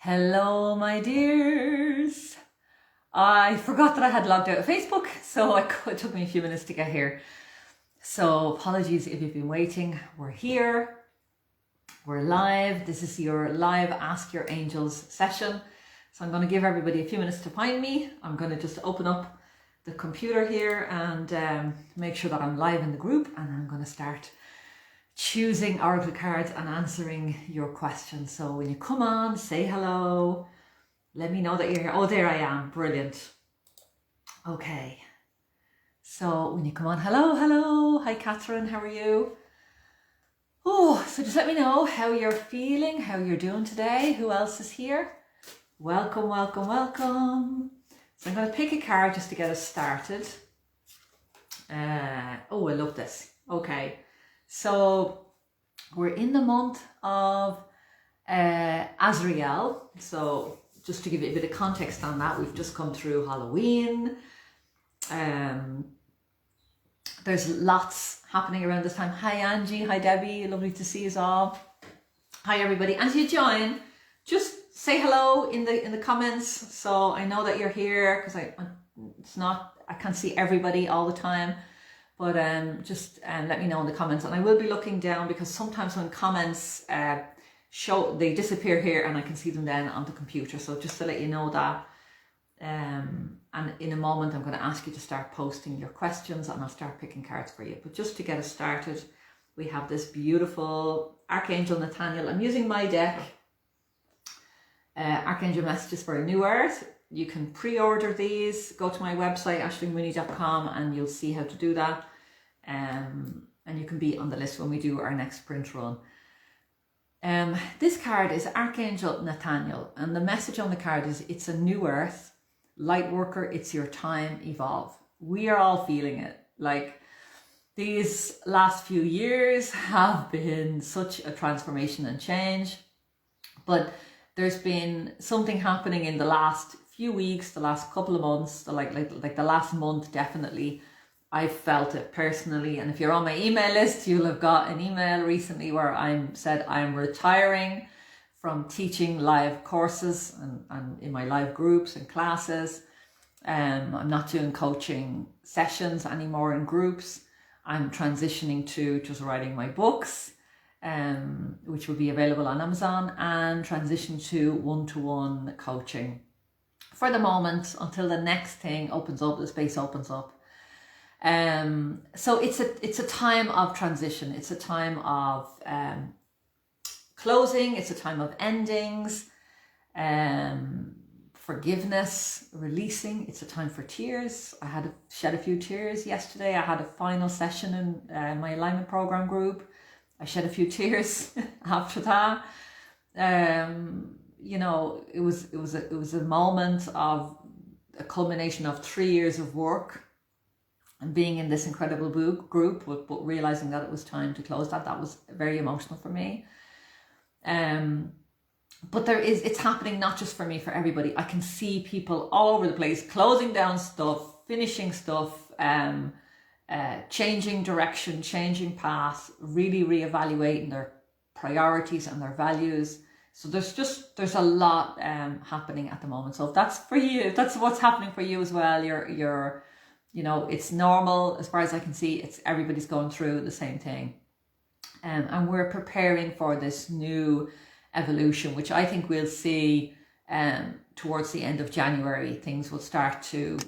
Hello, my dears. I forgot that I had logged out of Facebook, so it took me a few minutes to get here. So apologies if you've been waiting. We're here. We're live. This is your live Ask Your Angels session. So I'm going to give everybody a few minutes to find me. I'm going to just open up the computer here and make sure that I'm live in the group, and I'm going to start choosing oracle cards and answering your questions. So when you come on, say hello, let me know that you're here. Oh, there I am. Brilliant. Okay, so when you come on, hello. Hi Catherine, how are you? Oh, so just let me know how you're feeling, how you're doing today. Who else is here? Welcome. So I'm going to pick a card just to get us started. Oh, I love this. Okay. So we're in the month of Azrael. So just to give you a bit of context on that, we've just come through Halloween. There's lots happening around this time. Hi Angie, hi Debbie, lovely to see you all. Hi everybody. And as you join, just say hello in the comments, so I know that you're here, because I can't see everybody all the time. But just let me know in the comments, and I will be looking down, because sometimes when comments they disappear here and I can see them then on the computer. So just to let you know that. And in a moment I'm going to ask you to start posting your questions, and I'll start picking cards for you. But just to get us started, we have this beautiful Archangel Nathaniel. I'm using my deck, Archangel Messages for a New Earth. You can pre-order these. Go to my website, aishlingmooney.com, and you'll see how to do that. And you can be on the list when we do our next print run. This card is Archangel Nathaniel, and the message on the card is, it's a new earth. Light worker, it's your time, evolve. We are all feeling it. Like, these last few years have been such a transformation and change. But there's been something happening in the last few weeks, the last couple of months, like the last month, definitely. I felt it personally. And if you're on my email list, you'll have got an email recently where said I'm retiring from teaching live courses and in my live groups and classes. I'm not doing coaching sessions anymore in groups. I'm transitioning to just writing my books, which will be available on Amazon, and transition to one-to-one coaching for the moment, until the next thing opens up, the space opens up. So it's a time of transition. It's a time of closing. It's a time of endings, forgiveness, releasing. It's a time for tears. I had shed a few tears yesterday. I had a final session in my alignment program group. I shed a few tears after that. You know, it was a moment of a culmination of 3 years of work and being in this incredible group, but realizing that it was time to close that. That was very emotional for me. But it's happening not just for me, for everybody. I can see people all over the place closing down stuff, finishing stuff, changing direction, changing path, really reevaluating their priorities and their values. So there's a lot happening at the moment. So if that's for you, if that's what's happening for you as well, you're you know, it's normal as far as I can see. Everybody's going through the same thing. And we're preparing for this new evolution, which I think we'll see towards the end of January. Things will start to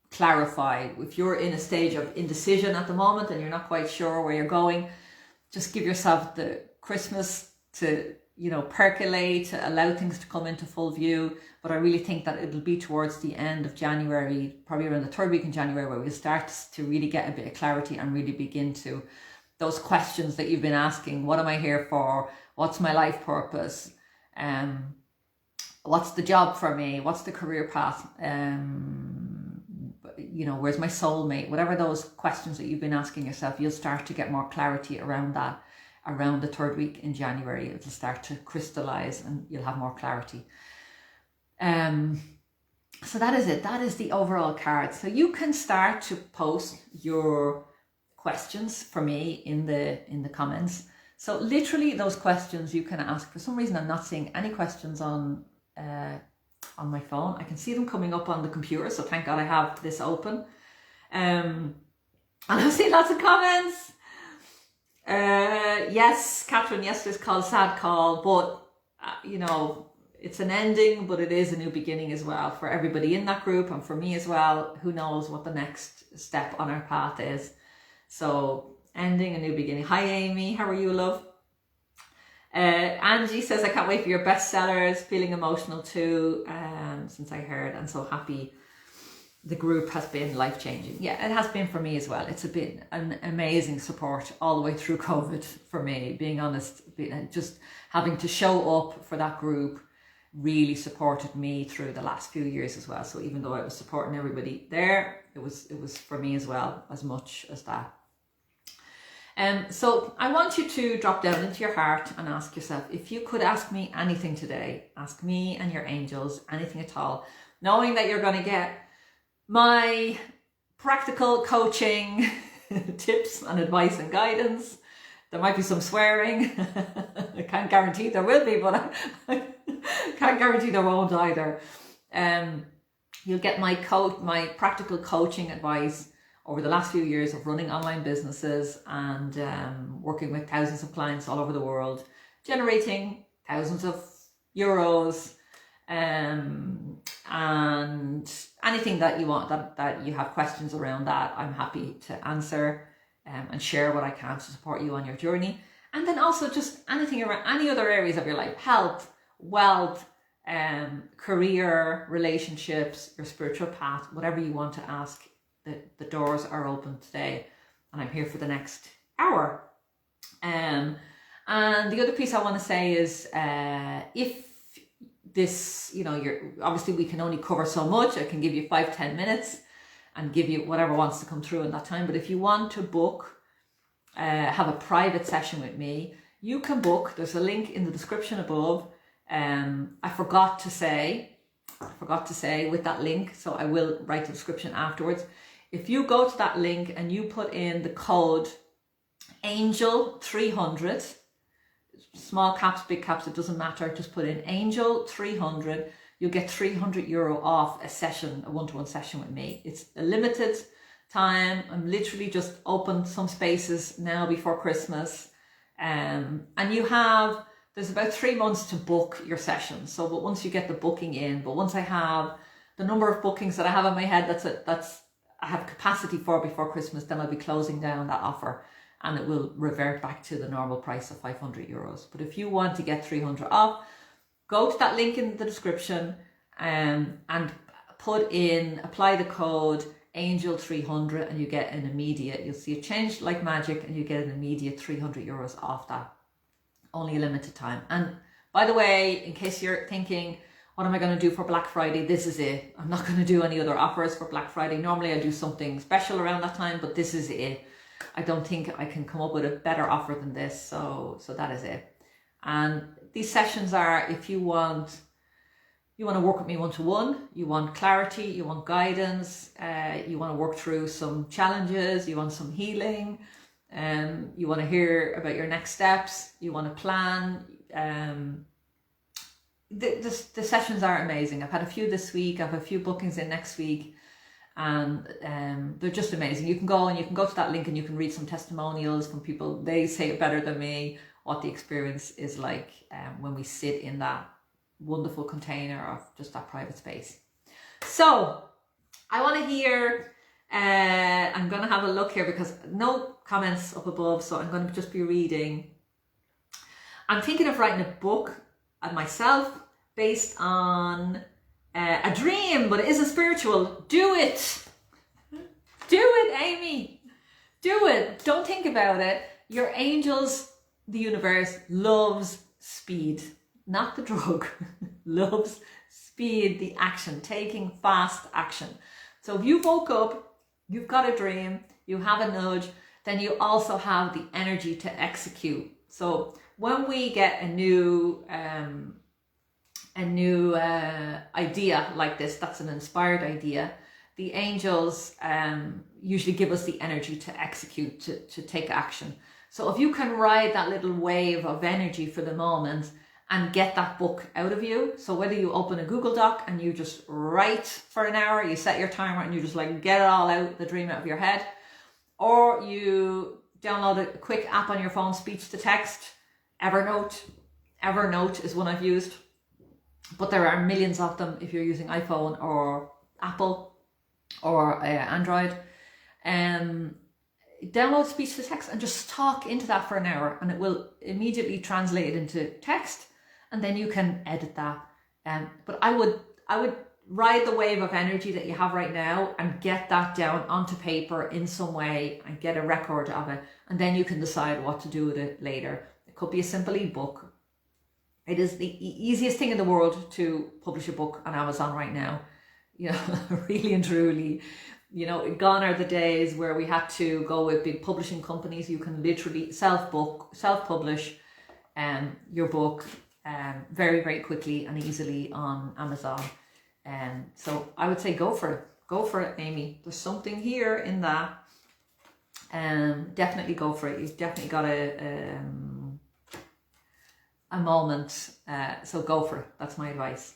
clarify. If you're in a stage of indecision at the moment and you're not quite sure where you're going, just give yourself the Christmas to, you know, percolate, to allow things to come into full view. But I really think that it'll be towards the end of January, probably around the third week in January, where we'll start to really get a bit of clarity and really begin to, those questions that you've been asking: what am I here for? What's my life purpose? What's the job for me? What's the career path? You know, where's my soulmate? Whatever those questions that you've been asking yourself, you'll start to get more clarity around that around the third week in January. It'll start to crystallize and you'll have more clarity. So that is it. That is the overall card. So you can start to post your questions for me in the comments. So literally those questions you can ask. For some reason I'm not seeing any questions on on my phone. I can see them coming up on the computer, so thank God I have this open. And I've seen lots of comments. Yes, Catherine, yesterday's call, sad call, but you know, it's an ending, but it is a new beginning as well for everybody in that group and for me as well. Who knows what the next step on our path is. So ending, a new beginning. Hi Amy, how are you, love? Angie says, I can't wait for your bestsellers. Feeling emotional too, since I heard, and so happy. The group has been life-changing. Yeah, it has been for me as well. It's been an amazing support all the way through COVID for me, being honest. Just having to show up for that group really supported me through the last few years as well. So even though I was supporting everybody there, it was for me as well, as much as that. So I want you to drop down into your heart and ask yourself, if you could ask me anything today, ask me and your angels anything at all, knowing that you're going to get my practical coaching tips and advice and guidance. There might be some swearing. I can't guarantee there will be, but I can't guarantee there won't either. You'll get my practical coaching advice over the last few years of running online businesses and working with thousands of clients all over the world, generating thousands of euros, and anything that you want, that you have questions around that, I'm happy to answer and share what I can to support you on your journey. And then also just anything around any other areas of your life, health, wealth, career, relationships, your spiritual path, whatever you want to ask, the doors are open today, and I'm here for the next hour. And the other piece I want to say is, if this, you know, obviously we can only cover so much. I can give you 5-10 minutes and give you whatever wants to come through in that time. But if you want to book, have a private session with me, you can book. There's a link in the description above. I forgot to say with that link, so I will write the description afterwards. If you go to that link and you put in the code ANGEL300, small caps, big caps, it doesn't matter, just put in ANGEL300, you'll get €300 off a session, a one-to-one session with me. It's a limited time. I'm literally just opened some spaces now before Christmas, and there's about 3 months to book your session. So, but once you get the booking in, but once I have the number of bookings that I have in my head, that's I have capacity for before Christmas, then I'll be closing down that offer, and it will revert back to the normal price of €500. But if you want to get 300 off, go to that link in the description, and apply the code ANGEL300, and you get an immediate, you'll see it change like magic, and you get an immediate €300 off that. Only a limited time. And by the way, in case you're thinking, what am I going to do for Black Friday? This is it. I'm not going to do any other offers for Black Friday. Normally I do something special around that time, but this is it. I don't think I can come up with a better offer than this. So that is it. And these sessions are, if you want to work with me one-to-one, you want clarity, you want guidance, you want to work through some challenges, you want some healing, you want to hear about your next steps, you want to plan. The sessions are amazing. I've had a few this week. I have a few bookings in next week, and they're just amazing. You can go to that link and you can read some testimonials from people. They say it better than me, what the experience is like when we sit in that wonderful container of just that private space. So I want to hear, I'm going to have a look here because no comments up above, so I'm going to just be reading. I'm thinking of writing a book myself based on a dream, but it isn't spiritual. Do it. Do it, Amy. Do it. Don't think about it. Your angels, the universe, loves speed, not the drug. Loves speed, the action, taking fast action. So if you woke up, you've got a dream, you have a nudge, then you also have the energy to execute. So when we get a new idea like this, that's an inspired idea, the angels usually give us the energy to execute, to take action. So if you can ride that little wave of energy for the moment and get that book out of you. So whether you open a Google Doc and you just write for an hour, you set your timer and you just like get it all out, the dream out of your head, or you download a quick app on your phone, speech to text, Evernote. Evernote is one I've used, but there are millions of them if you're using iPhone or Apple or Android. Download speech to text and just talk into that for an hour, and it will immediately translate it into text, and then you can edit that. But I would ride the wave of energy that you have right now and get that down onto paper in some way and get a record of it, and then you can decide what to do with it later. It could be a simple ebook. It is the easiest thing in the world to publish a book on Amazon right now. You know, really and truly. You know, gone are the days where we had to go with big publishing companies. You can literally self-publish your book very, very quickly and easily on Amazon. So I would say go for it. Go for it, Amy. There's something here in that. Definitely go for it. You've definitely got a moment. So go for it. That's my advice.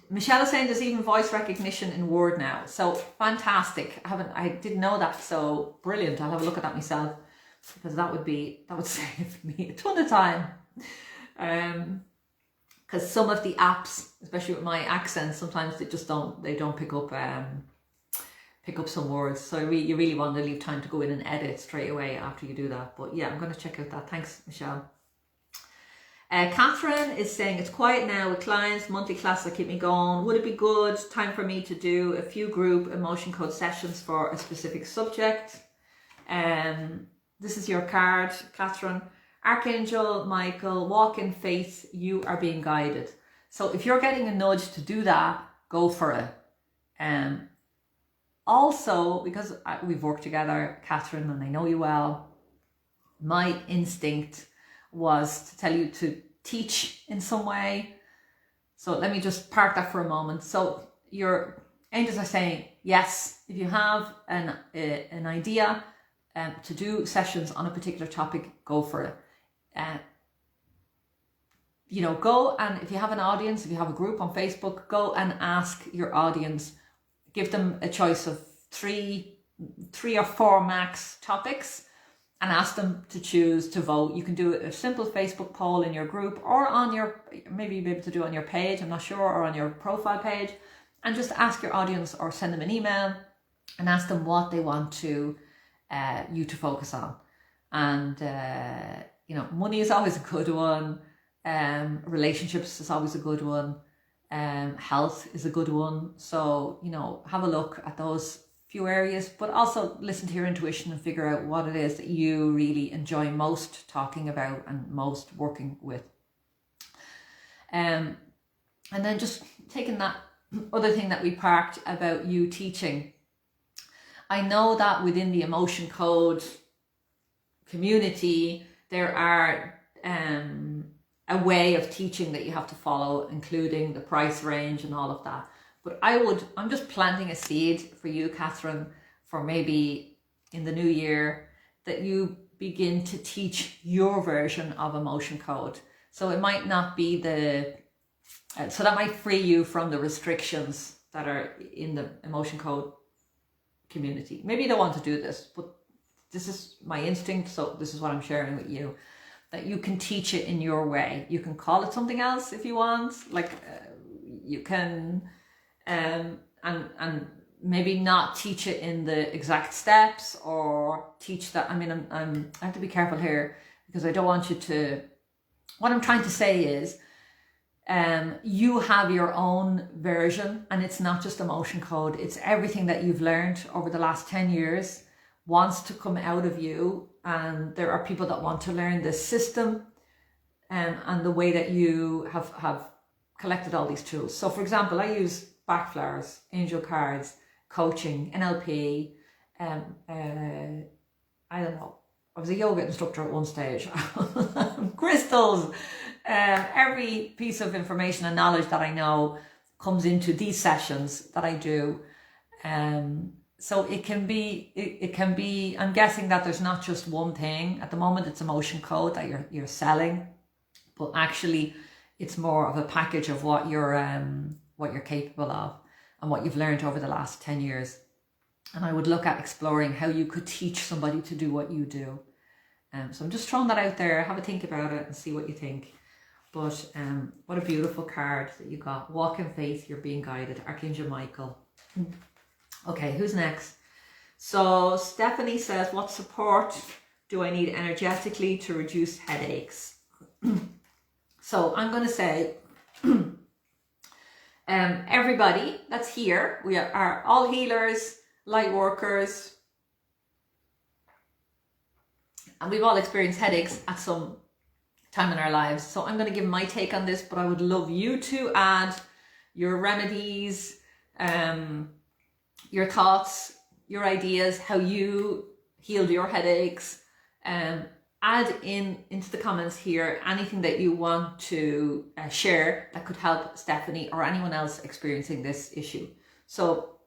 Michelle is saying there's even voice recognition in Word now. So fantastic. I didn't know that. So brilliant. I'll have a look at that myself, because that would save me a ton of time. Because some of the apps, especially with my accent, sometimes they don't pick up some words. So you really want to leave time to go in and edit straight away after you do that. But yeah, I'm going to check out that. Thanks, Michelle. Catherine is saying it's quiet now with clients, monthly classes that keep me going. Would it be good time for me to do a few group emotion code sessions for a specific subject? This is your card, Catherine. Archangel Michael, walk in faith, you are being guided. So if you're getting a nudge to do that, go for it. Also, because we've worked together, Catherine, and I know you well, my instinct was to tell you to teach in some way. So let me just park that for a moment. So your angels are saying, yes, if you have an idea to do sessions on a particular topic, go for it. Go, and if you have an audience, if you have a group on Facebook, go and ask your audience, give them a choice of three or four max topics, and ask them to choose to vote. You can do a simple Facebook poll in your group, or on your, maybe you'll be able to do it on your page, I'm not sure, or on your profile page, and just ask your audience or send them an email and ask them what they want to you to focus on. And money is always a good one. Relationships is always a good one. Health is a good one. So, have a look at those few areas, but also listen to your intuition and figure out what it is that you really enjoy most talking about and most working with. And then just taking that other thing that we parked about you teaching. I know that within the emotion code community, there are a way of teaching that you have to follow, including the price range and all of that. But I'm just planting a seed for you, Catherine, for maybe in the new year, that you begin to teach your version of emotion code. So it might not be so that might free you from the restrictions that are in the emotion code community. Maybe you don't want to do this, but this is my instinct, so this is what I'm sharing with you, that you can teach it in your way. You can call it something else if you want, you can, and maybe not teach it in the exact steps, or teach that. I mean, I have to be careful here, because I don't want you to, what I'm trying to say is, you have your own version, and it's not just emotion code, it's everything that you've learned over the last 10 years wants to come out of you. And there are people that want to learn this system and the way that you have collected all these tools. So for example, I use backflowers, angel cards, coaching, NLP, I don't know, I was a yoga instructor at one stage, crystals, every piece of information and knowledge that I know comes into these sessions that I do. So it can be, I'm guessing that there's not just one thing. At the moment it's emotion code that you're selling, but actually it's more of a package of what you're capable of and what you've learned over the last 10 years. And I would look at exploring how you could teach somebody to do what you do. So I'm just throwing that out there. Have a think about it and see what you think. But what a beautiful card that you got. Walk in faith, you're being guided. Archangel Michael. Okay, who's next? So Stephanie says, what support do I need energetically to reduce headaches? So I'm going to say, everybody that's here, we are all healers, light workers, and we've all experienced headaches at some time in our lives. So I'm going to give my take on this, but I would love you to add your remedies, your thoughts, your ideas, how you healed your headaches. Add into the comments here anything that you want to share that could help Stephanie or anyone else experiencing this issue. So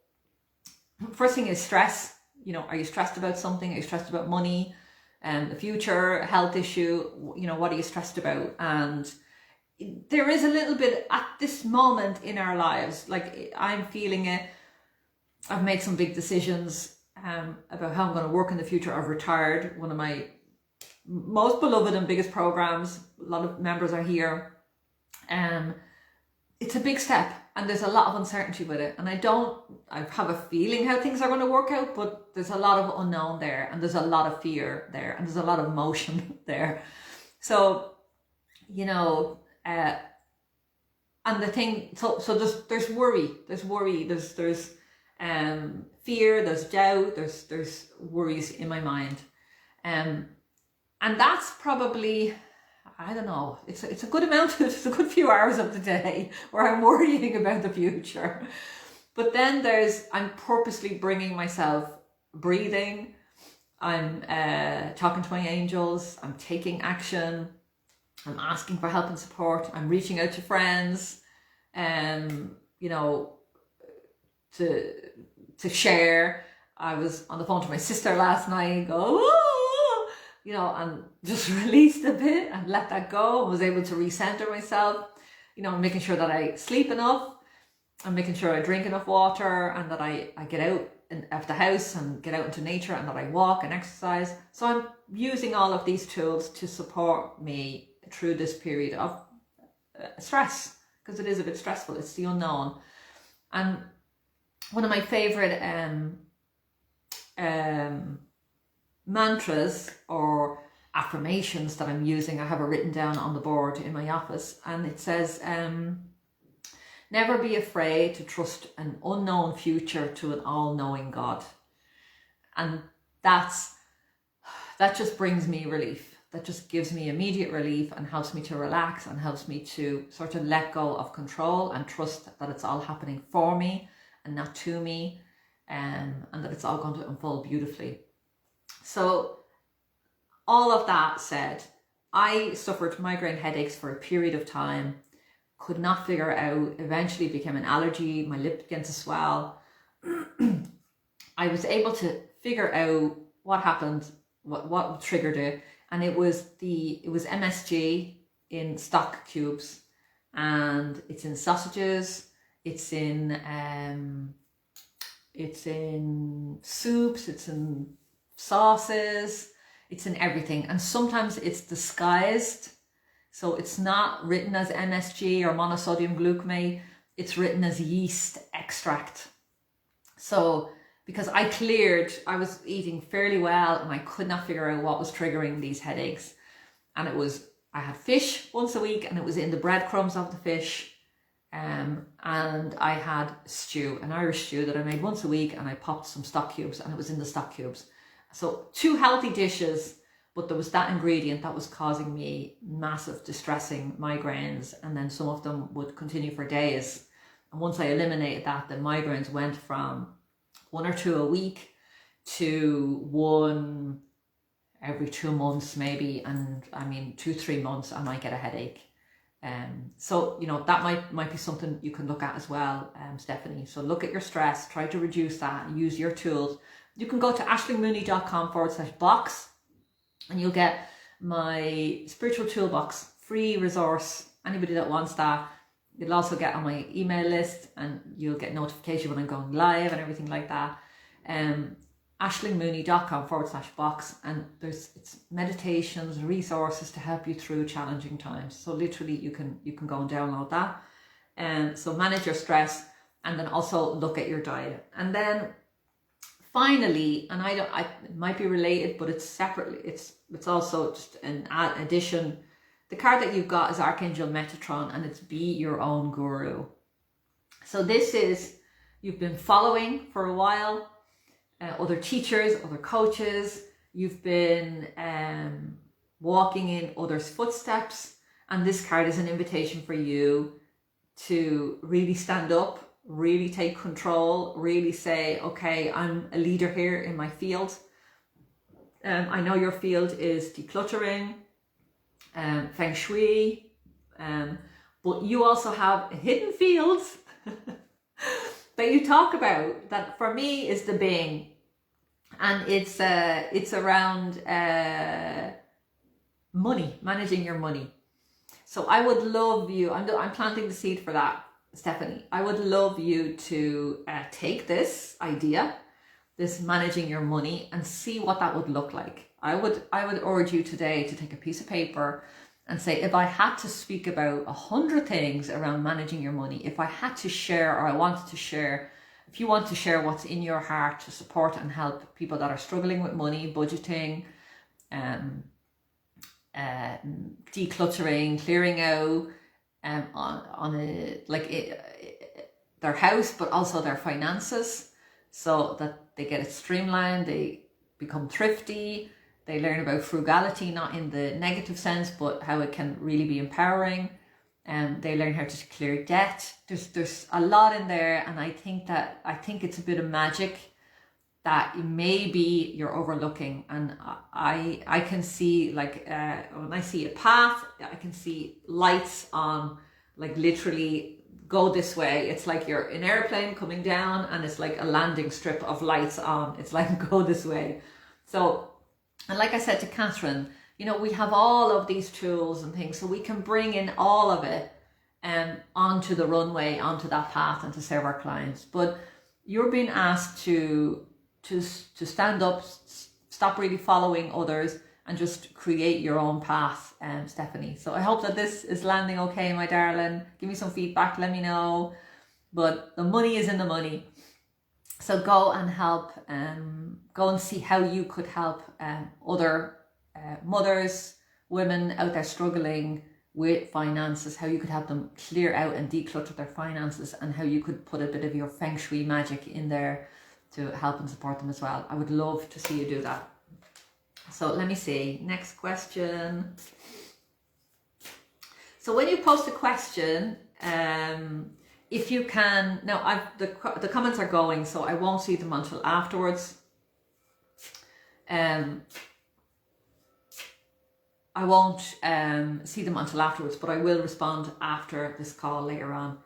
first thing is stress. You know, are you stressed about something? Are you stressed about money? The future, health issue, you know, what are you stressed about? And there is a little bit at this moment in our lives, like I'm feeling it. I've made some big decisions about how I'm going to work in the future. I've retired. One of my most beloved and biggest programs, a lot of members are here. It's a big step and there's a lot of uncertainty with it. And I have a feeling how things are going to work out, but there's a lot of unknown there and there's a lot of fear there and there's a lot of emotion there. So, you know, and the thing, so there's worry, there's fear, there's doubt, there's worries in my mind. And that's probably, I don't know, it's a good amount, it's a good few hours of the day where I'm worrying about the future. But then I'm purposely bringing myself breathing, I'm talking to my angels, I'm taking action, I'm asking for help and support, I'm reaching out to friends, you know, to share. I was on the phone to my sister last night, you know, and just released a bit and let that go. I was able to recenter myself, you know, making sure that I sleep enough and making sure I drink enough water and that I get out of the house and get out into nature and that I walk and exercise. So I'm using all of these tools to support me through this period of stress, because it is a bit stressful. It's the unknown. And one of my favorite mantras or affirmations that I'm using, I have it written down on the board in my office, and it says, never be afraid to trust an unknown future to an all-knowing God. And that just brings me relief. That just gives me immediate relief and helps me to relax and helps me to sort of let go of control and trust that it's all happening for me and not to me, and that it's all going to unfold beautifully. So all of that said, I suffered migraine headaches for a period of time, could not figure out, eventually became an allergy, my lip began to swell. I was able to figure out what happened, what triggered it, and it was MSG in stock cubes, and it's in sausages, it's in soups, it's in sauces, it's in everything. And sometimes it's disguised, so it's not written as MSG or monosodium glutamate, it's written as yeast extract. So because I was eating fairly well and I could not figure out what was triggering these headaches, and I had fish once a week and it was in the breadcrumbs of the fish. And I had stew, an Irish stew that I made once a week, and I popped some stock cubes and it was in the stock cubes. So 2 healthy dishes, but there was that ingredient that was causing me massive distressing migraines, and then some of them would continue for days. And once I eliminated that, the migraines went from 1 or 2 a week to 1 every 2 months maybe, and I mean 2-3 months I might get a headache. So you know, that might be something you can look at as well, Stephanie. So look at your stress, try to reduce that, use your tools. You can go to ashlingmooney.com/box and you'll get my spiritual toolbox free resource. Anybody that wants that, you'll also get on my email list, and you'll get notification when I'm going live and everything like that. Aishlingmooney.com/box, and it's meditations, resources to help you through challenging times. So literally you can go and download that. And so manage your stress, and then also look at your diet. And then finally, and it might be related, but it's separately, it's also just an addition. The card that you've got is Archangel Metatron, and it's Be Your Own Guru. So this is, you've been following for a while, other teachers, other coaches, you've been walking in others' footsteps, and this card is an invitation for you to really stand up, really take control, really say, okay, I'm a leader here in my field. I know your field is decluttering, feng shui, but you also have hidden fields that you talk about, that for me is the Bing, and it's around money, managing your money. So I would love you, I'm planting the seed for that, Stephanie. I would love you to take this idea, this managing your money, and see what that would look like. I would urge you today to take a piece of paper and say, if I had to speak about 100 things around managing your money, if I had to share, or I wanted to share, if you want to share what's in your heart to support and help people that are struggling with money, budgeting, decluttering, clearing out their house, but also their finances, so that they get it streamlined, they become thrifty, they learn about frugality, not in the negative sense, but how it can really be empowering, and they learn how to clear debt. There's a lot in there, and I think it's a bit of magic that maybe you're overlooking. And I can see, like, when I see a path, I can see lights on, like literally go this way. It's like you're an airplane coming down, and it's like a landing strip of lights on. It's like, go this way. So, and like I said to Catherine, you know, we have all of these tools and things, so we can bring in all of it onto the runway, onto that path, and to serve our clients. But you're being asked to stand up, stop really following others, and just create your own path, Stephanie. So I hope that this is landing okay, my darling. Give me some feedback, let me know. But the money is in the money. So go and help, go and see how you could help other mothers, women out there struggling with finances, how you could help them clear out and declutter their finances, and how you could put a bit of your feng shui magic in there to help and support them as well. I would love to see you do that. So let me see, next question. So when you post a question, if you can, now the comments are going, so I won't see them until afterwards. I won't see them until afterwards, but I will respond after this call later on.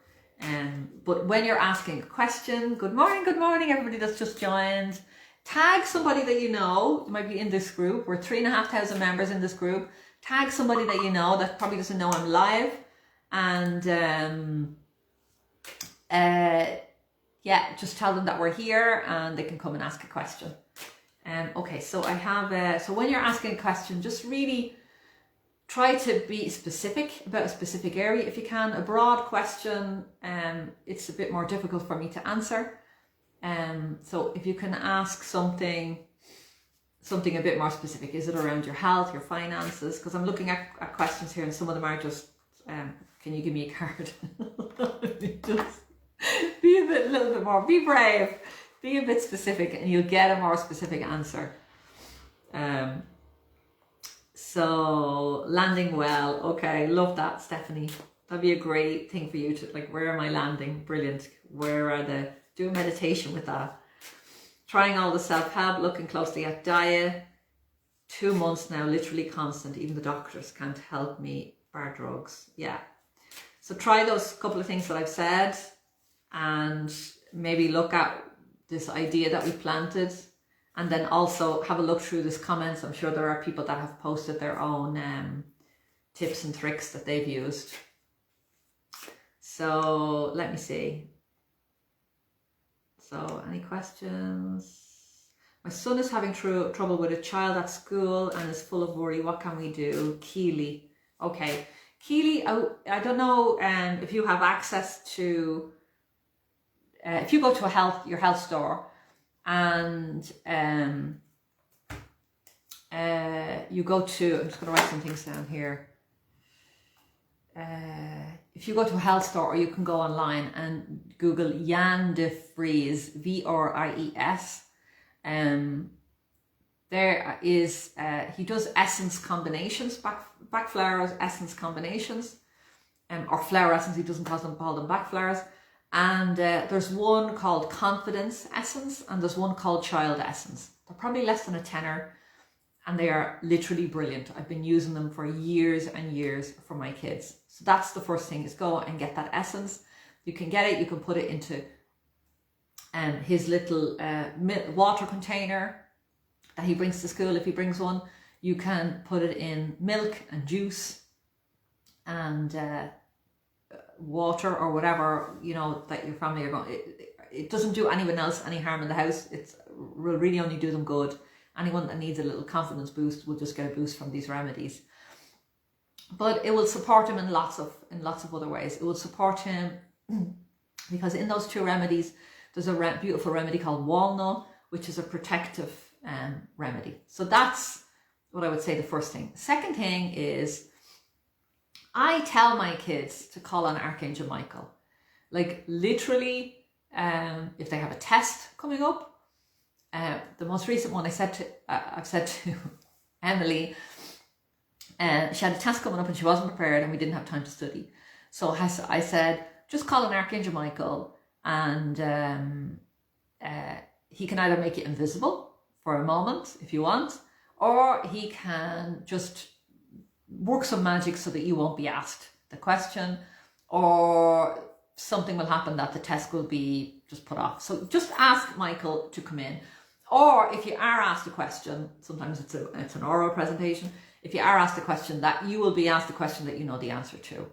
But when you're asking a question, good morning everybody that's just joined. Tag somebody that you know, might be in this group. We're 3,500 members in this group. Tag somebody that you know that probably doesn't know I'm live, and yeah, just tell them that we're here and they can come and ask a question. Okay, so I have so when you're asking a question, just really try to be specific about a specific area if you can. A broad question, it's a bit more difficult for me to answer. So if you can ask something a bit more specific, is it around your health, your finances? Because I'm looking at questions here, and some of them are just, can you give me a card? Just be a little bit more, be brave, be a bit specific, and you'll get a more specific answer. So landing well, okay, love that, Stephanie. That'd be a great thing for you to, like, where am I landing? Brilliant. Where are do a meditation with that. Trying all the self-help, looking closely at diet. 2 months now, literally constant. Even the doctors can't help me, bar drugs. Yeah. So try those couple of things that I've said, and maybe look at this idea that we planted, and then also have a look through this comments. I'm sure there are people that have posted their own tips and tricks that they've used. So let me see. So any questions? My son is having trouble with a child at school and is full of worry. What can we do? Keely. Okay. Keely, I don't know if you have access to, if you go to your health store and you go to, I'm just going to write some things down here. If you go to a health store, or you can go online and Google Jan de Vries, Vries. There is, he does essence combinations, back flowers, essence combinations, or flower essence. He doesn't call them back flowers. And there's one called confidence essence, and there's one called child essence. They're probably less than a tenner, and they are literally brilliant. I've been using them for years and years for my kids. So that's the first thing, is go and get that essence. You can get it, you can put it into his little water container that he brings to school, if he brings one. You can put it in milk and juice and water, or whatever, you know, that your family are going. It doesn't do anyone else any harm in the house. It will really only do them good. Anyone that needs a little confidence boost will just get a boost from these remedies. But it will support him in lots of other ways. It will support him because in those two remedies, there's a beautiful remedy called walnut, which is a protective remedy. So that's what I would say the first thing. Second thing is, I tell my kids to call on Archangel Michael. Like literally, if they have a test coming up, the most recent one I've said to Emily, she had a test coming up and she wasn't prepared and we didn't have time to study. So I said, just call on Archangel Michael, and he can either make you invisible for a moment if you want, or he can just work some magic so that you won't be asked the question, or something will happen that the test will be just put off. So just ask Michael to come in. Or if you are asked a question, sometimes it's an oral presentation, if you are asked a question, that you will be asked a question that you know the answer to.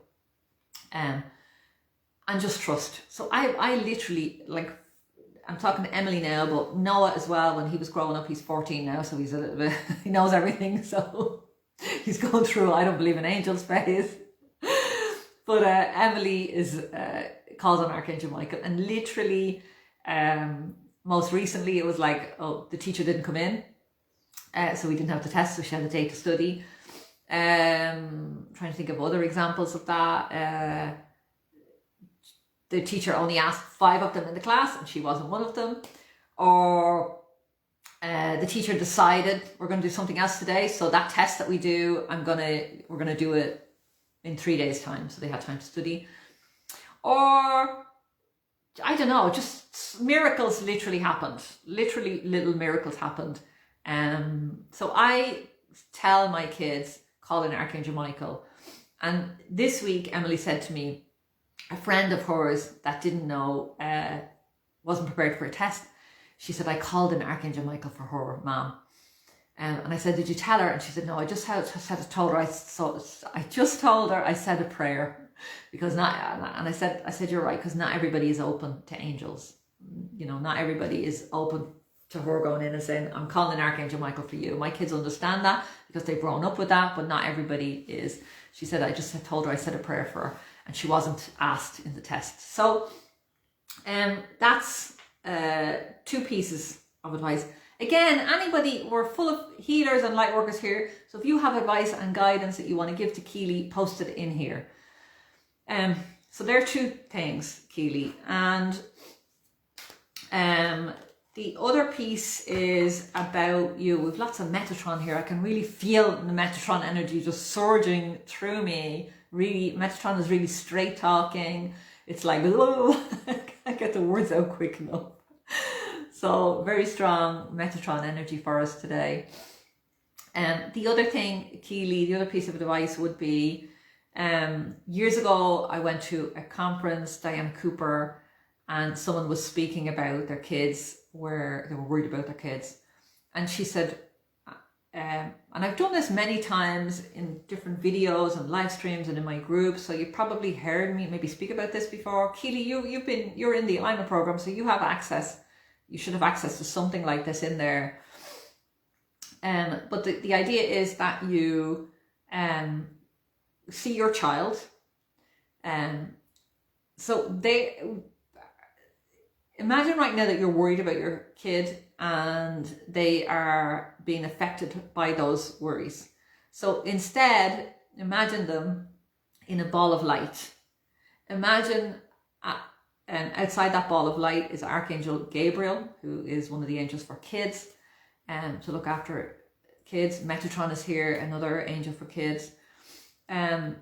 And just trust. So I literally, like, I'm talking to Emily now, but Noah as well, when he was growing up, he's 14 now, so he's a little bit, he knows everything, so he's going through, I don't believe in angels phase. But Emily calls on Archangel Michael, and literally, most recently it was like, oh, the teacher didn't come in, so we didn't have the test, so she had a day to study. Trying to think of other examples of that. The teacher only asked 5 of them in the class and she wasn't one of them. Or the teacher decided we're going to do something else today, so that test that we do, we're going to do it in 3 days' time, so they had time to study. Or I don't know, just miracles literally happened. Literally little miracles happened. So I tell my kids, call in Archangel Michael. And this week, Emily said to me, a friend of hers that didn't know, wasn't prepared for a test. She said, I called in Archangel Michael for her mom. And I said, did you tell her? And she said, no, I just told her, I said a prayer. Because I said, you're right, because not everybody is open to angels. You know, not everybody is open to her going in and saying, I'm calling Archangel Michael for you. My kids understand that because they've grown up with that, but not everybody is. She said, I just told her I said a prayer for her, and she wasn't asked in the test. So that's 2 pieces of advice. Again, anybody, we're full of healers and light workers here. So if you have advice and guidance that you want to give to Keely, post it in here. So there are 2 things, Keely. And the other piece is about you. We've lots of Metatron here. I can really feel the Metatron energy just surging through me. Really, Metatron is really straight talking. It's like, oh, I can't get the words out quick enough. So very strong Metatron energy for us today. The other thing, Keely, the other piece of advice would be, years ago, I went to a conference, Diane Cooper, and someone was speaking about their kids, where they were worried about their kids. And she said, and I've done this many times in different videos and live streams and in my group, so you've probably heard me maybe speak about this before. Keely, you're in the alignment program, so you have access. You should have access to something like this in there. But the idea is that you see your child. So imagine right now that you're worried about your kid and they are being affected by those worries. So instead, imagine them in a ball of light. Imagine outside that ball of light is Archangel Gabriel, who is one of the angels for kids, to look after kids. Metatron is here, another angel for kids.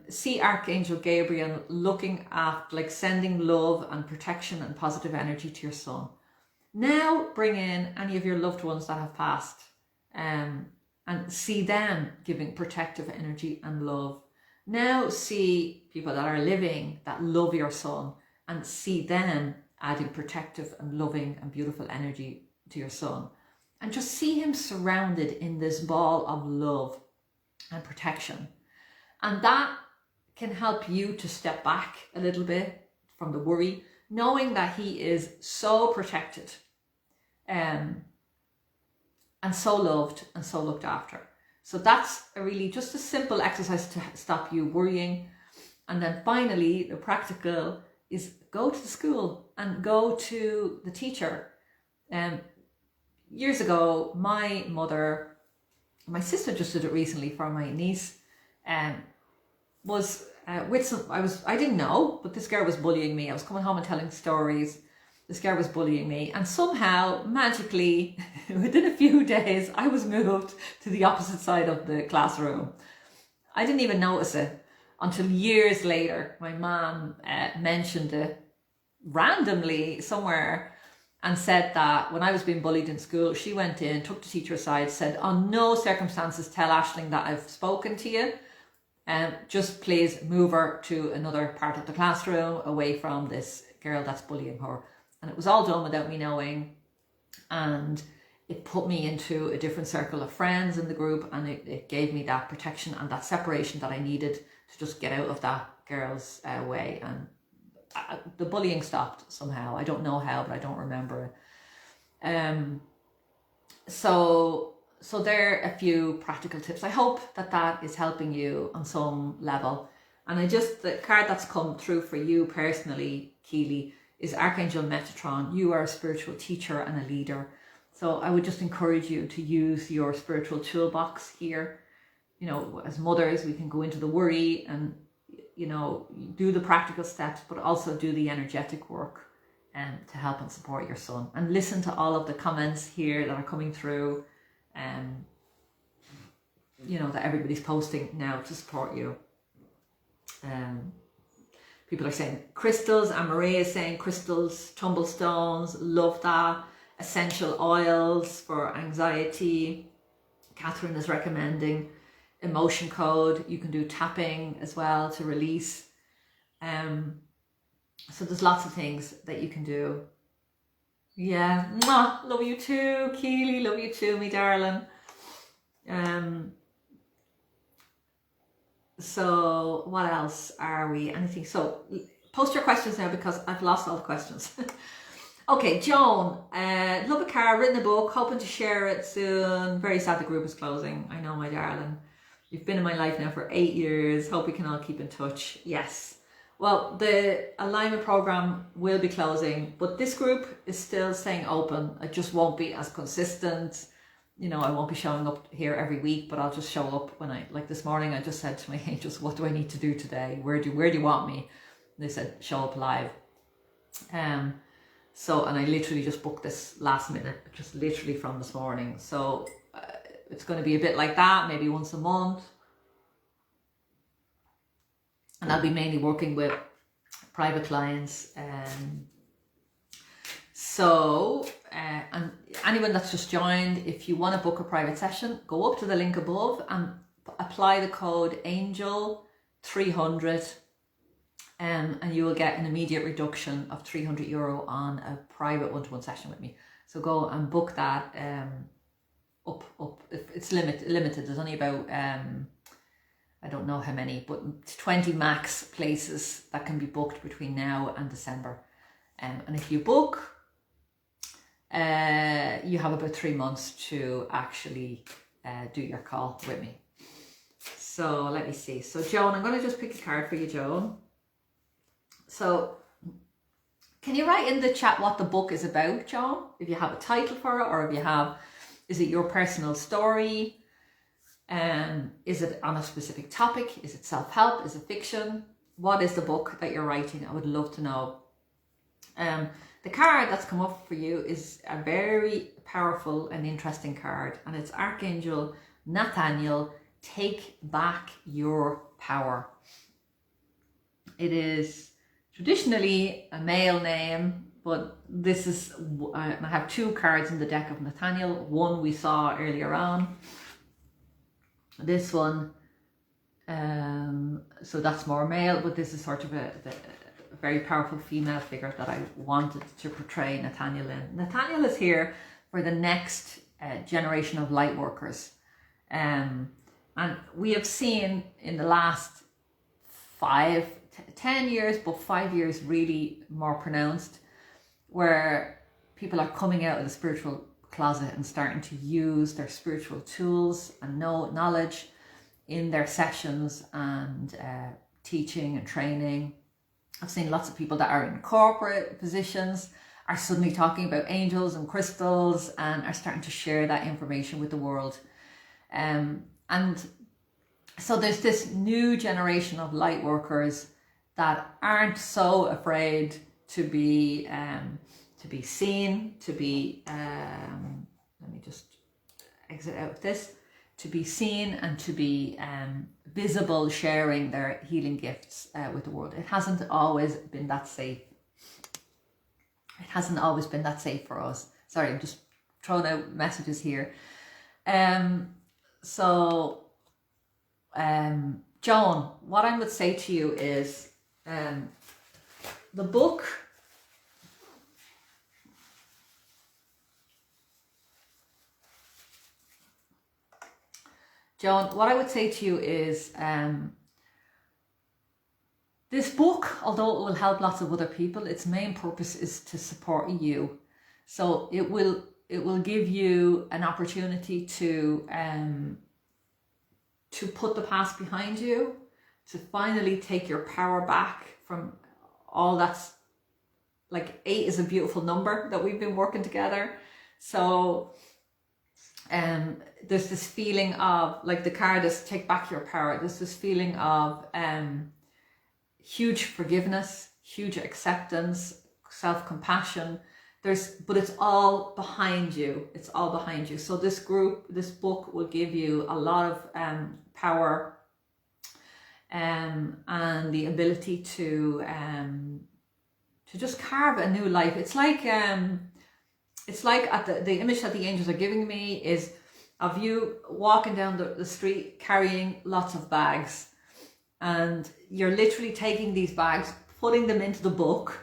See Archangel Gabriel looking after, like sending love and protection and positive energy to your son. Now bring in any of your loved ones that have passed, and see them giving protective energy and love. Now see people that are living that love your son, and see them adding protective and loving and beautiful energy to your son. And just see him surrounded in this ball of love and protection. And that can help you to step back a little bit from the worry, knowing that he is so protected, and so loved and so looked after. So that's just a simple exercise to stop you worrying. And then finally, the practical is go to the school and go to the teacher. Years ago, my sister just did it recently for my niece, was I didn't know, but this girl was bullying me. I was coming home and telling stories. This girl was bullying me, and somehow, magically, within a few days, I was moved to the opposite side of the classroom. I didn't even notice it until years later. My mom mentioned it randomly somewhere and said that when I was being bullied in school, she went in, took the teacher aside, said, on no circumstances tell Aishling that I've spoken to you. Just please move her to another part of the classroom away from this girl that's bullying her. And it was all done without me knowing. And it put me into a different circle of friends in the group, and it gave me that protection and that separation that I needed to just get out of that girl's way. And the bullying stopped somehow. I don't know how, but I don't remember it. So there are a few practical tips. I hope that is helping you on some level. And the card that's come through for you personally, Keely, is Archangel Metatron. You are a spiritual teacher and a leader. So I would just encourage you to use your spiritual toolbox here. You know, as mothers, we can go into the worry and, you know, do the practical steps, but also do the energetic work to help and support your son. And listen to all of the comments here that are coming through, you know, that everybody's posting now to support you. People are saying crystals, and Maria is saying crystals, tumblestones, love that. Essential oils for anxiety. Catherine is recommending emotion code. You can do tapping as well to release. So there's lots of things that you can do. Yeah, mwah, love you too, Keely, love you too, me darling. So what else are we? Anything? So post your questions now because I've lost all the questions. Okay, Joan, love a car, written a book, hoping to share it soon. Very sad the group is closing. I know, my darling. You've been in my life now for 8 years. Hope we can all keep in touch. Yes. Well, the alignment program will be closing, but this group is still staying open. It just won't be as consistent. You know, I won't be showing up here every week, but I'll just show up when like this morning, I just said to my angels, what do I need to do today? Where do you want me? And they said, show up live. So, and I literally just booked this last minute, just literally from this morning. So it's going to be a bit like that, maybe once a month. And I'll be mainly working with private clients. And anyone that's just joined, if you want to book a private session, go up to the link above and apply the code ANGEL300, and you will get an immediate reduction of €300 on a private one-to-one session with me. So go and book that up. It's limited. There's only about I don't know how many, but 20 max places that can be booked between now and December. And if you book, you have about 3 months to actually do your call with me. So let me see. So Joan, I'm going to just pick a card for you, Joan. So can you write in the chat what the book is about, Joan? If you have a title for it, or if you have, is it your personal story? Is it on a specific topic? Is it self-help? Is it fiction? What is the book that you're writing? I would love to know. The card that's come up for you is a very powerful and interesting card, and it's Archangel Nathaniel, take back your power. It is traditionally a male name, but this is, I have 2 cards in the deck of Nathaniel. One we saw earlier on. This one, so that's more male, but this is sort of a very powerful female figure that I wanted to portray Nathaniel in. Nathaniel is here for the next generation of light workers. And we have seen in the last 10 years, but 5 years really more pronounced, where people are coming out of the spiritual closet and starting to use their spiritual tools and knowledge in their sessions and teaching and training. I've seen lots of people that are in corporate positions are suddenly talking about angels and crystals and are starting to share that information with the world. And so there's this new generation of light workers that aren't so afraid to be seen, to be, let me just exit out of this, to be seen and to be visible, sharing their healing gifts with the world. It hasn't always been that safe. It hasn't always been that safe for us. Sorry, I'm just throwing out messages here. Joan, what I would say to you is the book, Joan, what I would say to you is this book, although it will help lots of other people, its main purpose is to support you. So it will give you an opportunity to put the past behind you, to finally take your power back from all that's, like 8 is a beautiful number that we've been working together. So there's this feeling of, like the card is take back your power. There's this feeling of huge forgiveness, huge acceptance, self-compassion. But it's all behind you. It's all behind you. So this book will give you a lot of power and the ability to just carve a new life. It's like the image that the angels are giving me is of you walking down the street carrying lots of bags, and you're literally taking these bags, putting them into the book,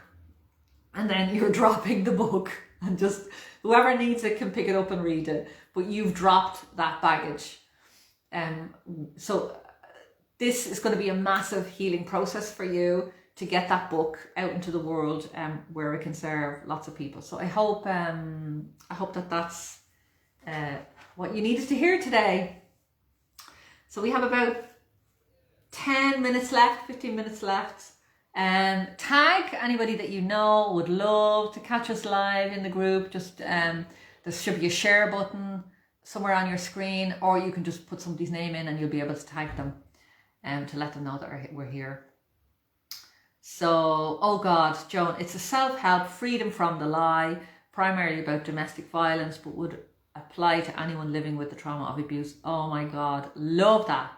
and then you're dropping the book, and just whoever needs it can pick it up and read it, but you've dropped that baggage. So this is going to be a massive healing process for you to get that book out into the world where it can serve lots of people. So I hope that that's what you needed to hear today. So we have about 10 minutes left, 15 minutes left. Tag anybody that you know would love to catch us live in the group. Just there should be a share button somewhere on your screen, or you can just put somebody's name in and you'll be able to tag them to let them know that we're here. So, oh God, Joan, it's a self-help, freedom from the lie, primarily about domestic violence, but would apply to anyone living with the trauma of abuse. Oh my God, love that.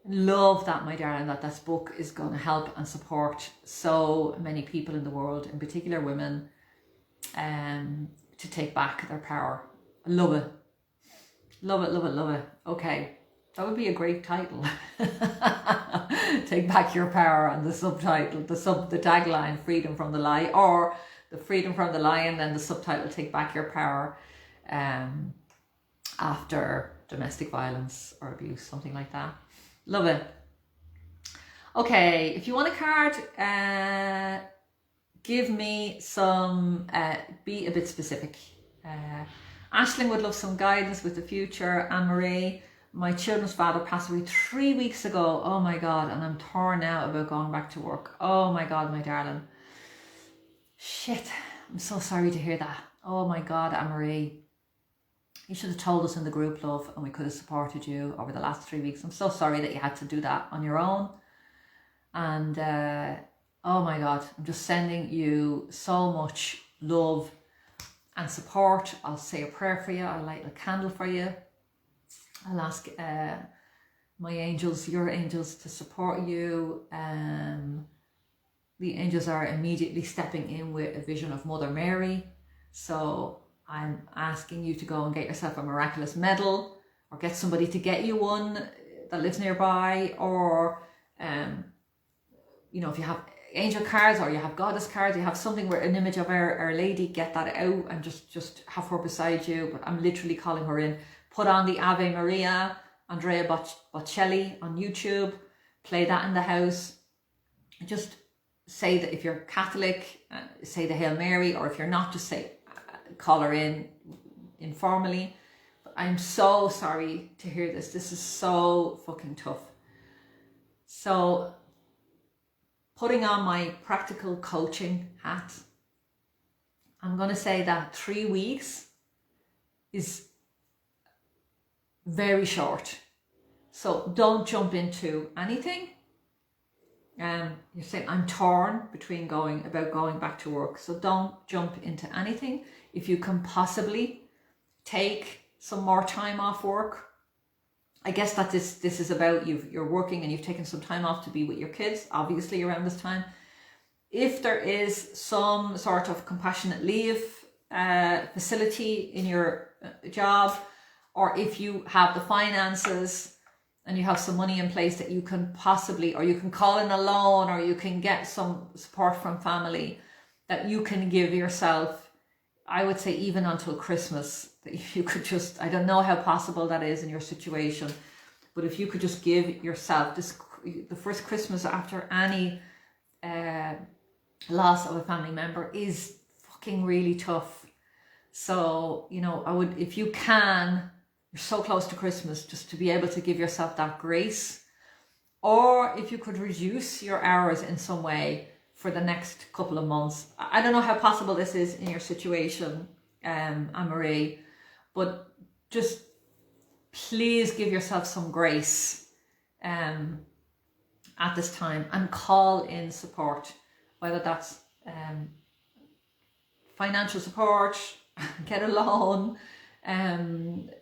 Love that, my darling, that this book is going to help and support so many people in the world, in particular women, to take back their power. Love it. Love it, love it, love it. Okay, that would be a great title. Take back your power, and the subtitle, the tagline, freedom from the lie, or the freedom from the lie, and then the subtitle, take back your power. after domestic violence or abuse, something like that. Love it. Okay, if you want a card, give me some, be a bit specific. Aishling would love some guidance with the future. Anne-Marie, my children's father passed away 3 weeks ago. Oh my God, and I'm torn now about going back to work. Oh my God, my darling. Shit, I'm so sorry to hear that. Oh my God, Anne-Marie. You should have told us in the group, love, and we could have supported you over the last 3 weeks. I'm so sorry that you had to do that on your own. And oh my God, I'm just sending you so much love and support. I'll say a prayer for you. I'll light a candle for you. I'll ask my angels, your angels, to support you. The angels are immediately stepping in with a vision of Mother Mary. So I'm asking you to go and get yourself a miraculous medal, or get somebody to get you one that lives nearby, or you know, if you have angel cards or you have goddess cards, you have something with an image of Our Lady, get that out and just have her beside you. But I'm literally calling her in. Put on the Ave Maria, Andrea Bocelli on YouTube, play that in the house. Just say that if you're Catholic, say the Hail Mary, or if you're not, just say, call her in informally. But I'm so sorry to hear this. This is so fucking tough. So, putting on my practical coaching hat, I'm going to say that 3 weeks is very short. So don't jump into anything. You're saying I'm torn between going back to work. So don't jump into anything. If you can possibly take some more time off work, I guess that this is about you're working and you've taken some time off to be with your kids, obviously around this time. If there is some sort of compassionate leave facility in your job, or if you have the finances and you have some money in place that you can possibly, or you can call in a loan, or you can get some support from family that you can give yourself, I would say even until Christmas, that you could just, I don't know how possible that is in your situation, but if you could just give yourself the first Christmas after any loss of a family member is fucking really tough. So, you know, I would, if you can, you're so close to Christmas, just to be able to give yourself that grace. Or if you could reduce your hours in some way for the next couple of months. I don't know how possible this is in your situation, Anne-Marie, but just please give yourself some grace at this time, and call in support, whether that's financial support, get a loan,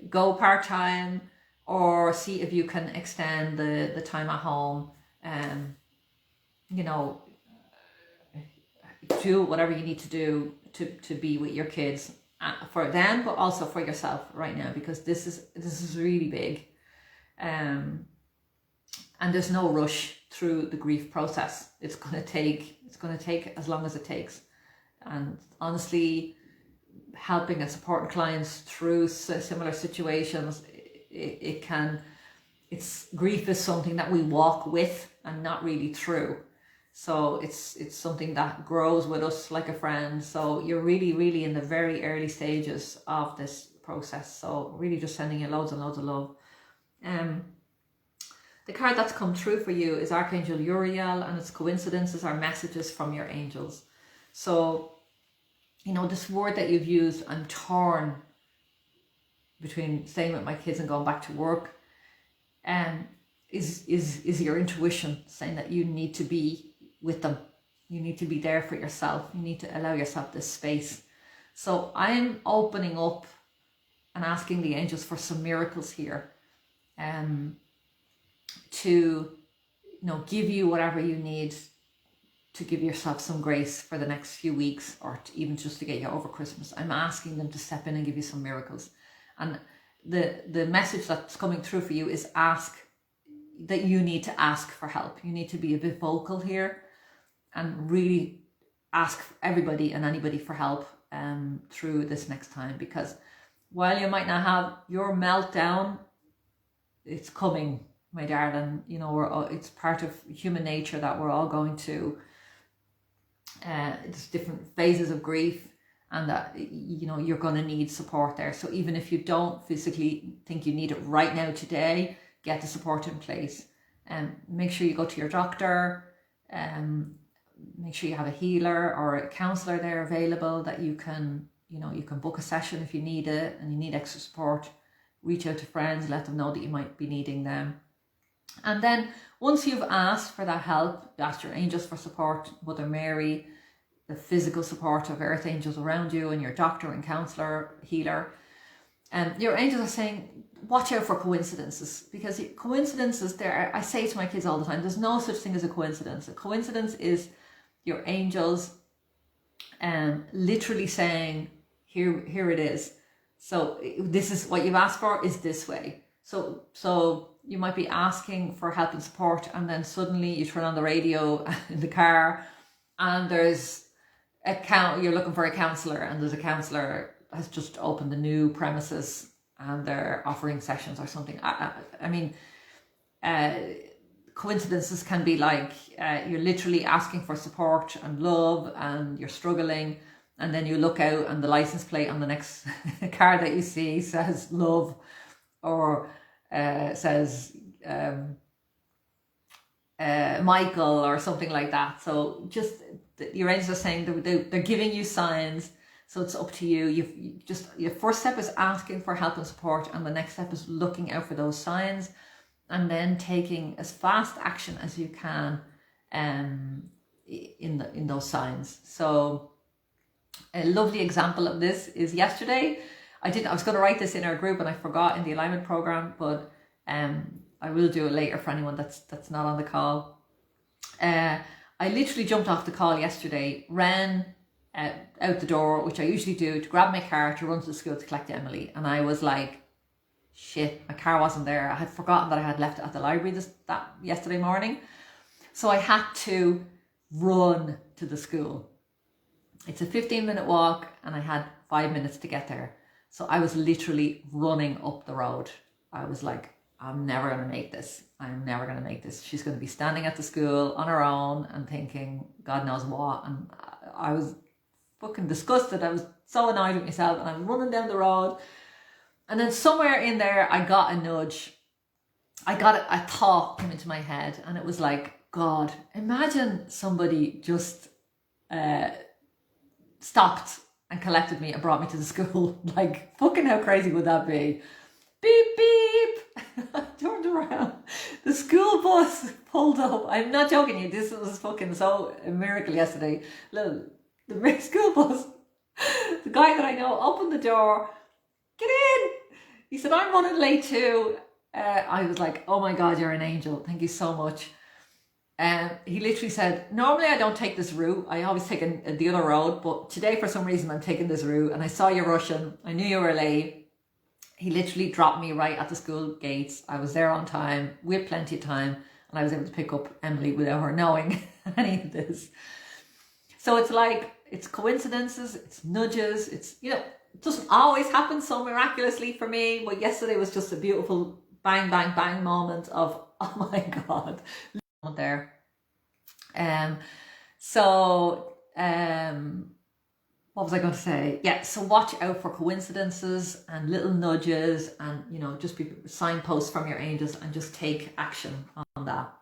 go part-time, or see if you can extend the time at home. You know, do whatever you need to do to be with your kids, for them, but also for yourself right now, because this is really big, and there's no rush through the grief process. It's going to take as long as it takes. And honestly, helping and supporting clients through similar situations, grief is something that we walk with and not really through. So it's something that grows with us like a friend. So you're really, really in the very early stages of this process. So really just sending you loads and loads of love. The card that's come through for you is Archangel Uriel, and its coincidences are messages from your angels. So, you know, this word that you've used, I'm torn between staying with my kids and going back to work, is your intuition saying that you need to be with them. You need to be there for yourself. You need to allow yourself this space. So I'm opening up and asking the angels for some miracles here, to, you know, give you whatever you need to give yourself some grace for the next few weeks, or even just to get you over Christmas. I'm asking them to step in and give you some miracles. And the message that's coming through for you is that you need to ask for help. You need to be a bit vocal here and really ask everybody and anybody for help through this next time, because while you might not have your meltdown, it's coming, my darling. You know, it's part of human nature that we're all going to, there's different phases of grief, and that, you know, you're going to need support there. So even if you don't physically think you need it right now today, get the support in place. And make sure you go to your doctor. Make sure you have a healer or a counsellor there available that you can, you know, you can book a session if you need it and you need extra support. Reach out to friends, let them know that you might be needing them. And then once you've asked for that help, asked your angels for support, Mother Mary, the physical support of earth angels around you, and your doctor and counsellor, healer, and your angels are saying, watch out for coincidences, because coincidences, there, I say to my kids all the time, there's no such thing as a coincidence. A coincidence is your angels literally saying, here it is. So this is what you've asked for, is this way. So you might be asking for help and support, and then suddenly you turn on the radio in the car, and there's you're looking for a counsellor, and there's a counsellor has just opened the new premises and they're offering sessions or something. I mean, coincidences can be like you're literally asking for support and love, and you're struggling, and then you look out and the license plate on the next car that you see says love, or says Michael or something like that. So just, your angels are saying they're giving you signs. So it's up to you. Your first step is asking for help and support, and the next step is looking out for those signs, and then taking as fast action as you can in those signs. So a lovely example of this is yesterday. I was going to write this in our group and I forgot in the alignment program, but I will do it later for anyone that's not on the call. I literally jumped off the call yesterday, ran out the door, which I usually do, to grab my car to run to the school to collect Emily, and I was like, shit, my car wasn't there. I had forgotten that I had left it at the library yesterday morning, so I had to run to the school. It's a 15-minute walk and I had 5 minutes to get there, so I was literally running up the road. I was like, I'm never going to make this. I'm never going to make this. She's going to be standing at the school on her own and thinking God knows what. And I was fucking disgusted. I was so annoyed with myself, and I was running down the road. And then somewhere in there, I got a nudge. A thought came into my head, and it was like, God, imagine somebody just stopped and collected me and brought me to the school. Like, fucking how crazy would that be? Beep, beep. I turned around. The school bus pulled up. I'm not joking you. This was fucking so a miracle yesterday. The school bus, the guy that I know opened the door. Get in. He said, I'm running late too. I was like, oh my God, you're an angel. Thank you so much. He literally said, normally I don't take this route. I always take the other road. But today, for some reason, I'm taking this route. And I saw you rushing. I knew you were late. He literally dropped me right at the school gates. I was there on time. We had plenty of time. And I was able to pick up Emily without her knowing any of this. So it's like, it's coincidences, it's nudges, it's, you know, it doesn't always happen so miraculously for me. But yesterday was just a beautiful bang, bang, bang moment of, oh my God, there. What was I going to say? Yeah, so watch out for coincidences and little nudges, and, you know, just be signposts from your angels, and just take action on that.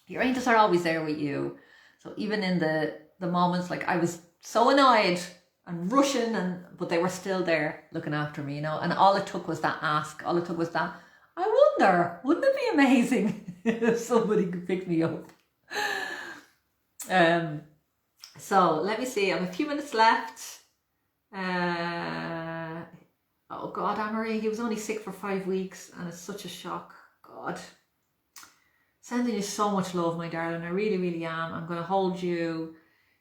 Your angels are always there with you. So even in the moments, like I was so annoyed and rushing, but they were still there looking after me, you know, and all it took was that ask. All it took was that, I wonder, wouldn't it be amazing if somebody could pick me up? So let me see, I have a few minutes left. Oh God, Anne-Marie, he was only sick for 5 weeks, and it's such a shock. God. Sending you so much love, my darling. I really, really am. I'm going to hold you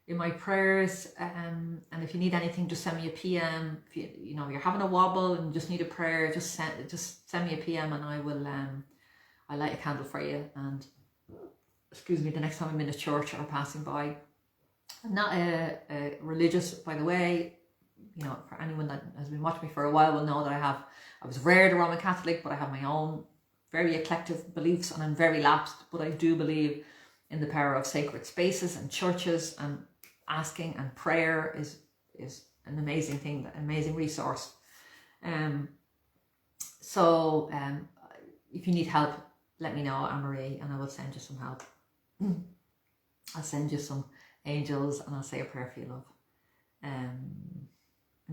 in my prayers. And if you need anything, just send me a PM. If you know you're having a wobble and just need a prayer, just send me a PM, and I will I'll light a candle for you. And excuse me, the next time I'm in a church or passing by. I'm not a religious, by the way. you know, for anyone that has been watching me for a while will know that I was reared a Roman Catholic, but I have my own very eclectic beliefs, and I'm very lapsed, but I do believe in the power of sacred spaces and churches, and asking and prayer is an amazing thing, an amazing resource. So if you need help, let me know, Anne-Marie, and I will send you some help. I'll send you some angels, and I'll say a prayer for you, love. And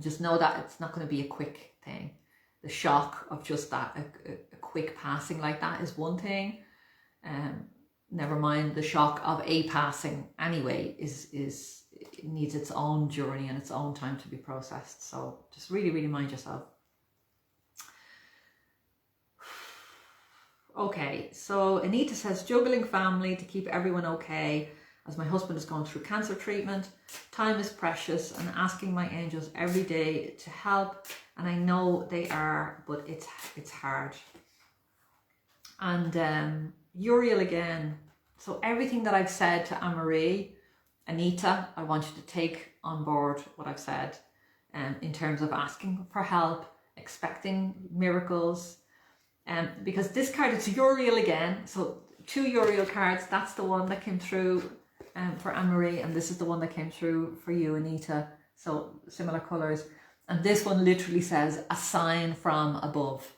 just know that it's not going to be a quick thing. The shock of just that, a quick passing like that is one thing. Never mind the shock of a passing anyway, it needs its own journey and its own time to be processed. So just really, really mind yourself. Okay, so Anita says, juggling family to keep everyone okay as my husband is going through cancer treatment. Time is precious, and asking my angels every day to help, and I know they are, but it's hard. And Uriel again. So everything that I've said to Anne-Marie, Anita, I want you to take on board what I've said in terms of asking for help, expecting miracles. Because this card, it's Uriel again. So 2 Uriel cards, that's the one that came through for Anne-Marie, and this is the one that came through for you, Anita. So similar colours. And this one literally says a sign from above.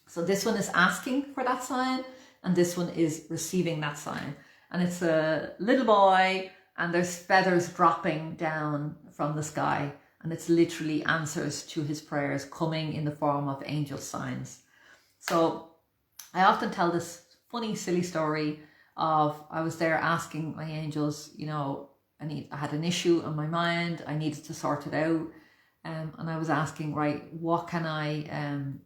So this one is asking for that sign, and this one is receiving that sign. And it's a little boy, and there's feathers dropping down from the sky, and it's literally answers to his prayers coming in the form of angel signs. So I often tell this funny, silly story of I was there asking my angels, you know, I had an issue on my mind, I needed to sort it out, and I was asking, right, what can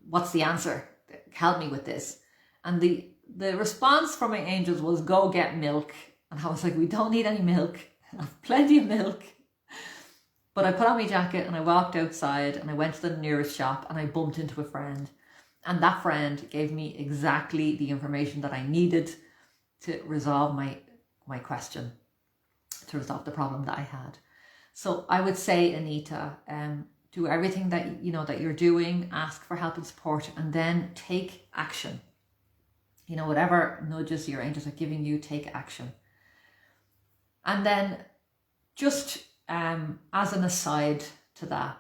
what's the answer? Help me with this. And the response from my angels was, go get milk. And I was like, we don't need any milk. I have plenty of milk. But I put on my jacket and I walked outside and I went to the nearest shop and I bumped into a friend. And that friend gave me exactly the information that I needed to resolve my question, to resolve the problem that I had. So I would say, Anita, do everything that you know that you're doing, ask for help and support, and then take action. You know, whatever nudges your angels are giving you, take action. And then just as an aside to that,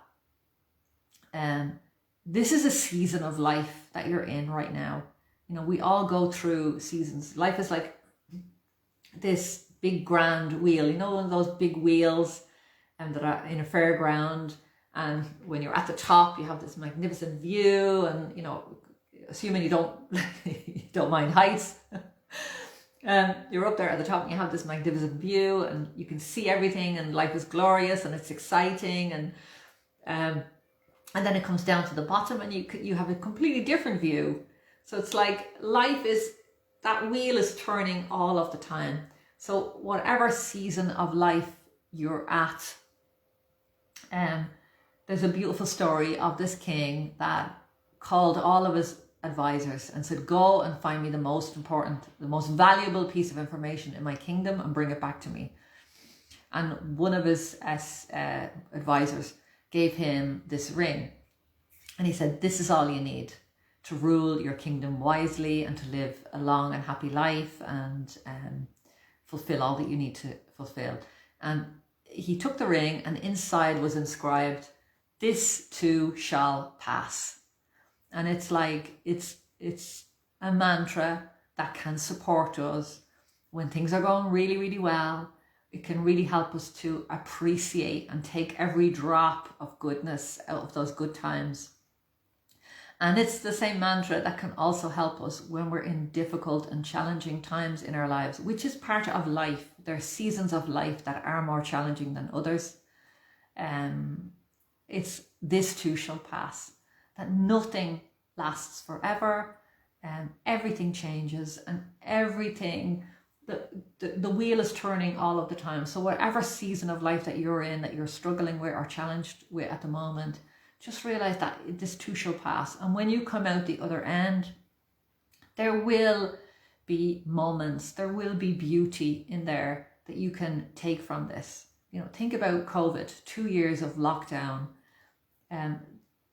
this is a season of life that you're in right now. You know, we all go through seasons. Life is like this big grand wheel, you know, one of those big wheels that are in a fairground. And when you're at the top, you have this magnificent view, and, you know, assuming you don't mind heights, you're up there at the top and you have this magnificent view and you can see everything and life is glorious and it's exciting, and then it comes down to the bottom and you have a completely different view. So it's like life is, that wheel is turning all of the time. So whatever season of life you're at, there's a beautiful story of this king that called all of his advisors and said, go and find me the most important, the most valuable piece of information in my kingdom and bring it back to me. And one of his advisors gave him this ring. And he said, this is all you need to rule your kingdom wisely and to live a long and happy life and fulfill all that you need to fulfill. And he took the ring, and inside was inscribed, this too shall pass. And it's like, it's a mantra that can support us when things are going really, really well. It can really help us to appreciate and take every drop of goodness out of those good times. And it's the same mantra that can also help us when we're in difficult and challenging times in our lives, which is part of life. There are seasons of life that are more challenging than others. It's this too shall pass. That nothing lasts forever, and everything changes, and everything, the wheel is turning all of the time. So whatever season of life that you're in, that you're struggling with or challenged with at the moment, just realize that this too shall pass. And when you come out the other end, there will be moments, there will be beauty in there that you can take from this. you know, think about COVID, 2 years of lockdown.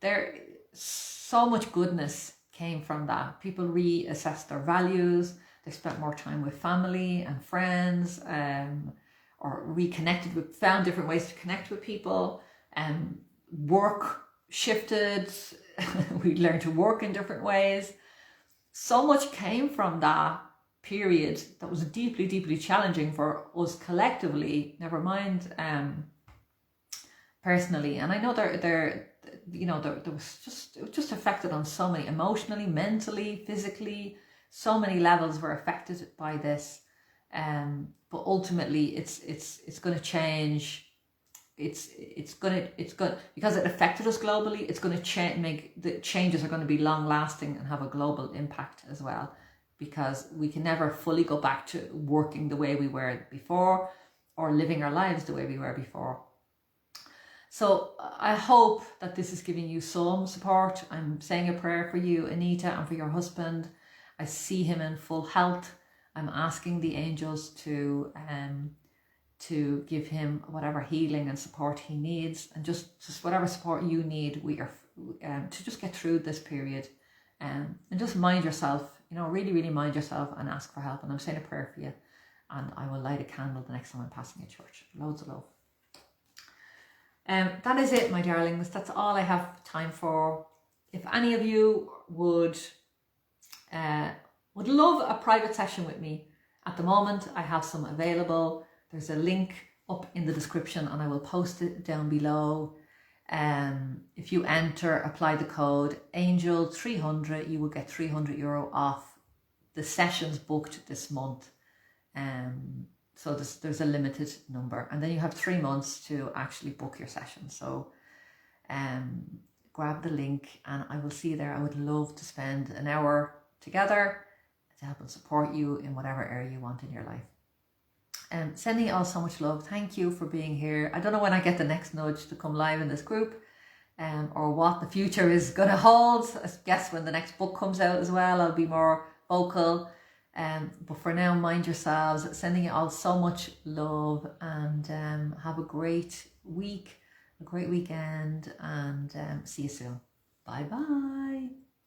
There, so much goodness came from that. People reassessed their values. They spent more time with family and friends, or reconnected with, found different ways to connect with people. Work shifted. We learned to work in different ways. So much came from that period that was deeply, deeply challenging for us collectively, never mind personally. And I know there was it was just affected on so many, emotionally, mentally, physically, so many levels were affected by this. But ultimately it's going to change. It's going because it affected us globally. It's going to make the changes are going to be long lasting and have a global impact as well, because we can never fully go back to working the way we were before or living our lives the way we were before. So I hope that this is giving you some support. I'm saying a prayer for you, Anita, and for your husband. I see him in full health. I'm asking the angels to give him whatever healing and support he needs, and just whatever support you need. We are to just get through this period, and just mind yourself. You know, really, really mind yourself and ask for help. And I'm saying a prayer for you, and I will light a candle the next time I'm passing a church. Loads of love. That is it, my darlings. That's all I have time for. If any of you would love a private session with me, at the moment I have some available. There's a link up in the description and I will post it down below. If you apply the code ANGEL300, you will get €300 off the sessions booked this month. So there's a limited number, and then you have 3 months to actually book your session. So grab the link and I will see you there. I would love to spend an hour together to help and support you in whatever area you want in your life. Sending you all so much love. Thank you for being here. I don't know when I get the next nudge to come live in this group, or what the future is going to hold. I guess when the next book comes out as well, I'll be more vocal. But for now, mind yourselves. Sending you all so much love, and have a great week, a great weekend, and see you soon. Bye bye.